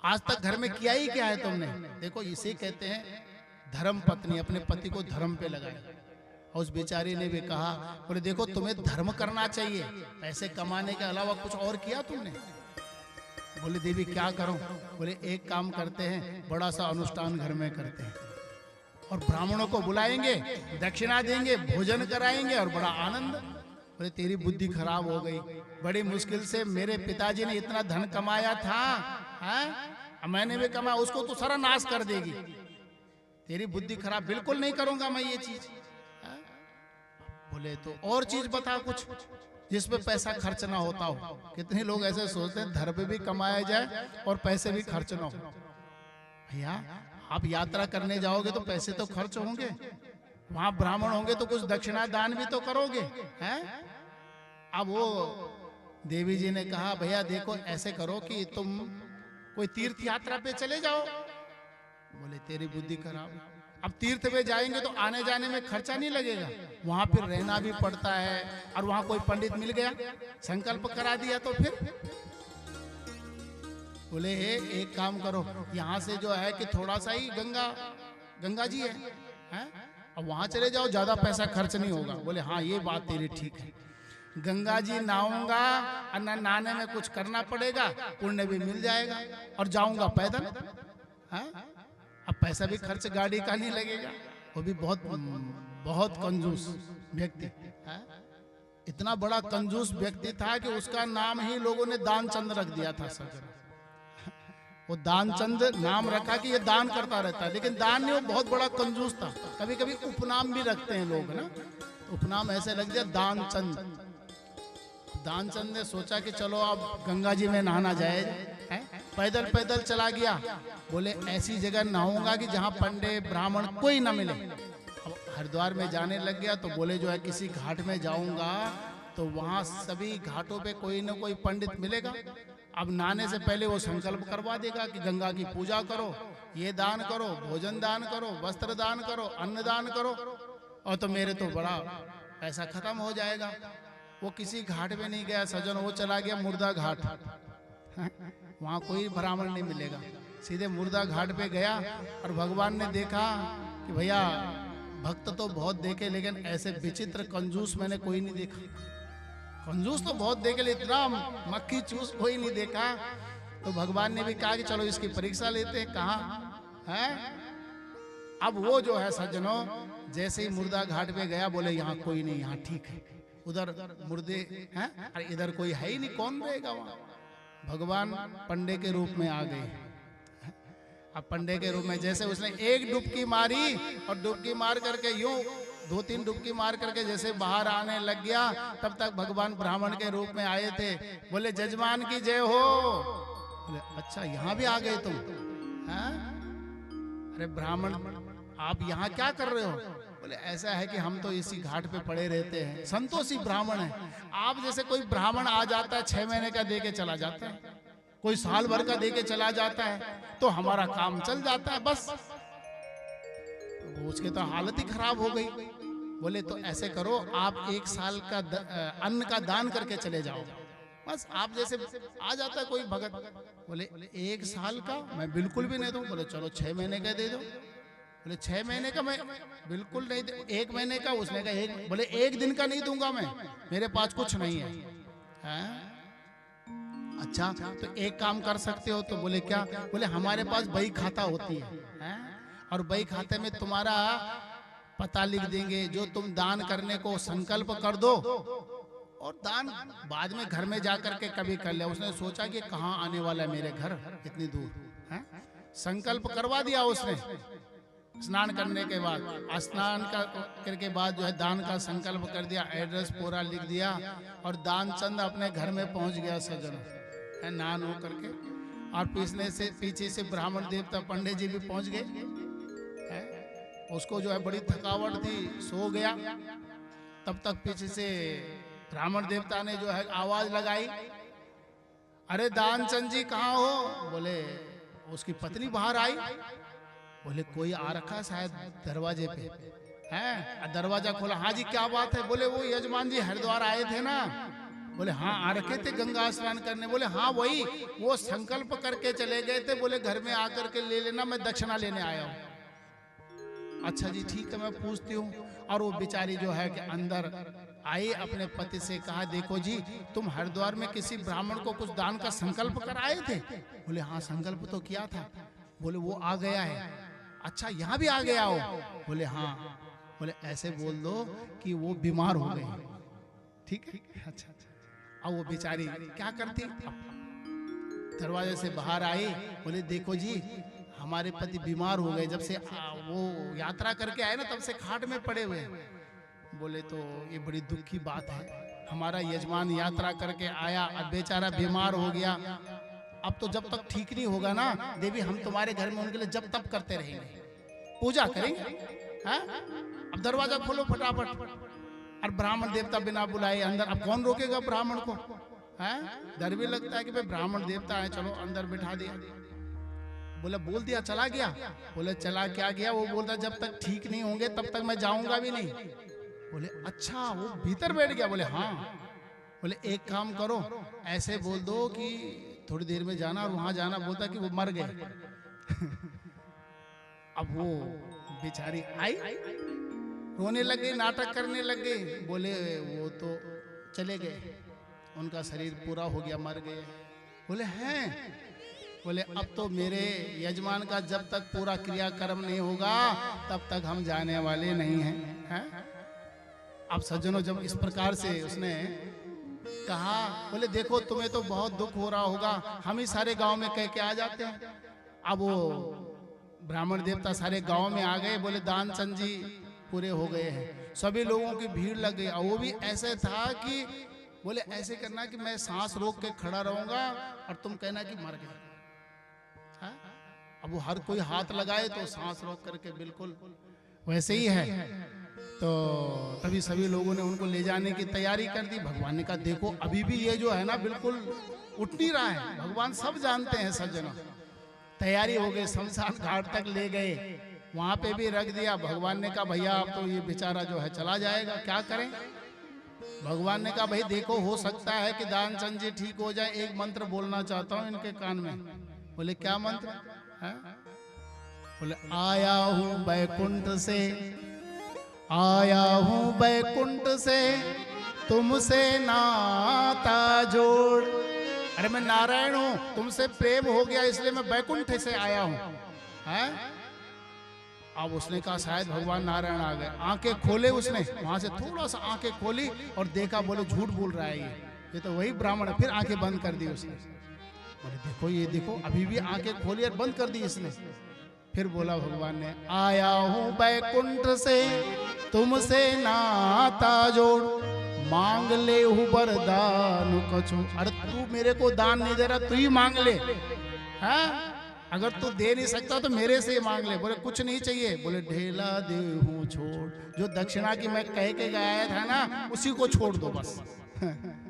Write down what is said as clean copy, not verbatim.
आज तक घर में किया ही क्या है तुमने? देखो इसे कहते हैं धर्म पत्नी, अपने पति को धर्म पे लगाए। और उस बेचारी ने भी कहा, बोले देखो तुम्हें धर्म करना चाहिए, पैसे कमाने के अलावा कुछ और किया तुमने? बोले देवी क्या करूं? बोले एक काम करते हैं, बड़ा सा अनुष्ठान घर में करते हैं और ब्राह्मणों को बुलाएंगे, दक्षिणा देंगे, भोजन कराएंगे और बड़ा आनंद। बोले तेरी बुद्धि खराब हो गई, बड़ी मुश्किल से मेरे पिताजी ने इतना धन कमाया था, है? मैंने भी कमाया, उसको तो सारा नाश कर देगी। तेरी बुद्धि खराब, बिल्कुल नहीं करूंगा मैं ये चीज। बोले तो और चीज बता कुछ जिसपे पैसा खर्च ना होता हो। कितने लोग ऐसे सोचते हैं धर्म पे भी कमाया जाए और पैसे भी खर्च ना हो। भैया आप यात्रा करने जाओगे तो पैसे तो खर्च होंगे, वहां ब्राह्मण होंगे तो कुछ दक्षिणा दान भी तो करोगे, हैं? अब वो देवी जी ने कहा भैया देखो ऐसे करो कि तुम कोई तीर्थ यात्रा पे चले जाओ। बोले तेरी बुद्धि खराब, अब तीर्थ पे जाएंगे तो आने जाने में खर्चा नहीं लगेगा, वहां फिर रहना भी पड़ता है और वहां कोई पंडित मिल गया, संकल्प करा दिया तो फिर। बोले एक काम करो, यहाँ से जो है कि थोड़ा सा ही गंगा जी है? अब वहां चले जाओ, ज्यादा पैसा खर्च नहीं होगा। बोले हाँ ये बात तेरी ठीक है, गंगा जी नहाऊंगा और नहाने में कुछ करना पड़ेगा, पुण्य भी मिल जाएगा और जाऊंगा पैदल, है? अब पैसा भी खर्च गाड़ी का नहीं लगेगा। वो भी बहुत कंजूस व्यक्ति है। इतना बड़ा कंजूस व्यक्ति था कि उसका नाम ही लोगों ने दानचंद रख दिया था। सर वो दानचंद नाम रखा कि ये दान करता रहता है, लेकिन दान नहीं, वो बहुत बड़ा कंजूस था। कभी कभी उपनाम भी रखते हैं लोग ना, उपनाम ऐसे रख दिया दानचंद। दानचंद ने सोचा कि चलो अब गंगा जी में नहाना जाए, पैदल पैदल चला गया। बोले ऐसी जगह नहाऊंगा कि जहाँ पंडे ब्राह्मण कोई ना मिले। अब हरिद्वार में जाने लग गया तो बोले जो है किसी घाट में जाऊंगा तो वहाँ सभी घाटों पे कोई ना कोई पंडित मिलेगा। अब नहाने से पहले वो संकल्प करवा देगा कि गंगा की पूजा करो, ये दान करो, भोजन दान करो, वस्त्र दान करो, अन्न दान करो, और तो मेरे तो बड़ा पैसा खत्म हो जाएगा। वो किसी घाट में नहीं गया सजन, वो चला गया मुर्दा घाट। वहां कोई ब्राह्मण नहीं मिलेगा, सीधे मुर्दा घाट पे गया और भगवान ने देखा कि भैया भक्त तो बहुत देखे लेकिन ऐसे विचित्र कंजूस मैंने कोई नहीं देखा। कंजूस तो बहुत देखे लेकिन इतना मक्खी चूस कोई नहीं देखा। तो भगवान ने भी कहा कि चलो इसकी परीक्षा लेते हैं, कहाँ है? अब वो जो है सज्जनों जैसे ही मुर्दा घाट पे गया, बोले यहाँ कोई नहीं, यहाँ ठीक है, उधर मुर्दे हैं, इधर कोई है ही नहीं, कौन रहेगा वहां? भगवान पंडे के रूप में आ गए। अब पंडे के रूप में जैसे उसने एक डुबकी मारी और डुबकी मार करके यूं 2-3 डुबकी मार करके जैसे बाहर आने लग गया, तब तक भगवान ब्राह्मण के रूप में आए थे। बोले जजमान की जय हो। बोले अच्छा यहाँ भी आ गए तुम, हैं? अरे ब्राह्मण आप यहाँ क्या कर रहे हो? बोले ऐसा है कि हम तो इसी घाट पे पड़े रहते हैं, संतोषी ब्राह्मण है। आप जैसे कोई ब्राह्मण आ जाता है 6 महीने का दे के चला जाता है, कोई साल भर का दे के चला जाता है, तो हमारा काम चल जाता है बस। उसके तो हालत ही खराब हो गई। बोले तो ऐसे करो, आप 1 साल का अन्न का दान करके चले जाओ, बस आप जैसे आ जाता है कोई भगत। बोले 1 साल का मैं बिल्कुल भी नहीं दूं। बोले चलो 6 महीने का दे दो। बोले 6 महीने का मैं बिल्कुल नहीं दे, 1 महीने का। उसने कहा एक, बोले 1 दिन का नहीं दूंगा मैं, मेरे पास कुछ नहीं है, हैं? अच्छा तो एक काम कर सकते हो। तो बोले क्या? बोले हमारे पास बही खाता होती है, और बही खाते में तुम्हारा पता लिख देंगे, जो तुम दान करने को संकल्प कर दो और दान बाद में घर में जाकर के कभी कर ले। उसने सोचा कि कहाँ आने वाला है मेरे घर इतनी दूर, है? संकल्प करवा दिया उसने। स्नान करने के बाद, स्नान करके बाद जो है दान का संकल्प कर दिया, एड्रेस पूरा लिख दिया और दानचंद अपने घर में पहुंच गया सजन, है नहान हो करके। और पीछे से ब्राह्मण देवता पंडित जी भी पहुंच गए। उसको जो है बड़ी थकावट थी, सो गया। तब तक पीछे से ब्राह्मण देवता ने जो है आवाज लगाई, अरे दानचंद जी कहाँ हो? बोले उसकी पत्नी बाहर आई। बोले कोई आ रखा शायद दरवाजे पे, है? दरवाजा खोला, हाँ जी क्या बात है? बोले वो यजमान जी हरिद्वार आए थे ना, बोले हाँ आ रखे थे गंगा स्नान करने। बोले हाँ वही, वो संकल्प करके चले गए थे, बोले घर में आकर के ले लेना, मैं दक्षिणा लेने आया हूँ। अच्छा जी ठीक है, मैं पूछती हूँ। और वो बेचारी जो है कि अंदर आई, अपने पति से कहा देखो जी तुम हरिद्वार में किसी ब्राह्मण को कुछ दान का संकल्प कर आए थे। बोले हाँ संकल्प तो किया था। बोले वो आ गया है। अच्छा यहाँ भी आ गया हो? बोले हाँ। बोले ऐसे बोल दो कि वो बीमार हो गए। ठीक है अच्छा अच्छा। अब वो बेचारी क्या करती, दरवाजे से बाहर आई, बोले देखो जी हमारे पति बीमार हो गए, जब से वो यात्रा करके आए ना तब से खाट में पड़े हुए। बोले तो ये बड़ी दुख की बात है, हमारा यजमान यात्रा करके आया, अब बेचारा बीमार हो गया, अब तो जब तक ठीक नहीं होगा ना देवी हम तुम्हारे घर में उनके लिए जब तक करते रहेंगे, पूजा करेंगे। हाँ? अब दरवाजा खोलो फटाफट। और ब्राह्मण देवता बिना बुलाए अंदर, अब कौन रोकेगा ब्राह्मण को? है डर भी लगता है कि भाई ब्राह्मण देवता है, चलो अंदर बिठा दिया। बोला बोल दिया चला गया। बोले चला क्या गया? वो बोलता जब तक ठीक नहीं होंगे तब तक मैं जाऊंगा भी नहीं। बोले अच्छा वो भीतर बैठ गया? बोले हाँ। बोले एक काम करो, ऐसे बोल दो कि थोड़ी देर में जाना और वहां जाना, बोलता कि वो मर गए। अब वो बेचारी आई, रोने लगे, नाटक करने लगे। बोले वो तो चले गए, उनका शरीर पूरा हो गया, मर गए। बोले हैं? बोले अब तो मेरे यजमान का जब तक पूरा क्रियाकर्म नहीं होगा तब तक हम जाने वाले नहीं हैं। है? अब सज्जनों जब इस प्रकार से उसने कहा, बोले देखो तुम्हें तो बहुत दुख हो रहा होगा, हम ही सारे गांव में कह के आ जाते हैं। अब वो ब्राह्मण देवता सारे गांव में आ गए। बोले दान चंद जी पूरे हो गए हैं, सभी लोगों की भीड़ लग गई। और वो भी ऐसे था कि बोले ऐसे करना कि मैं सांस रोक के खड़ा रहूंगा और तुम कहना कि मर गए। हाँ? अब वो हर कोई हाथ लगाए तो सांस रोक करके बिल्कुल वैसे ही है। तो तभी सभी लोगों ने उनको ले जाने की तैयारी कर दी। भगवान ने कहा देखो अभी भी ये जो है ना बिल्कुल उठ नहीं रहा है, भगवान सब जानते हैं सज्जनों। तैयारी हो गई, शमशान घाट तक ले गए, वहां पे भी रख दिया। भगवान ने कहा भैया अब तो ये बेचारा जो है चला जाएगा, क्या करें? भगवान ने कहा भाई देखो हो सकता है कि दानचंद जी ठीक हो जाए, एक मंत्र बोलना चाहता हूं इनके कान में। बोले क्या मंत्र है? बोले आया हूं बैकुंठ से, आया हूं बैकुंठ से, तुमसे नाता जोड़। अरे मैं नारायण हूं, तुमसे प्रेम हो गया इसलिए मैं बैकुंठ से आया हूं। है? अब उसने कहा शायद भगवान नारायण आ गए। आंखें खोले उसने, वहां से थोड़ा सा आंखें खोली और देखा, बोले झूठ बोल रहा है ये तो वही ब्राह्मण है। फिर आंखें बंद कर दी उसने। बोले देखो ये देखो अभी भी आंखें खोली और बंद कर दी इसने। फिर बोला भगवान ने आया हूं बैकुंठ से, तुमसे नाता जोड़, मांग ले हूं वरदान कछु। अरे तू मेरे को दान नहीं दे रहा, तू ही मांग ले। हाँ? अगर तू दे नहीं सकता तो मेरे से ही मांग ले। बोले कुछ नहीं चाहिए। बोले ढेला दे हूं छोड़, जो दक्षिणा की मैं कह के गया था ना उसी को छोड़ दो बस।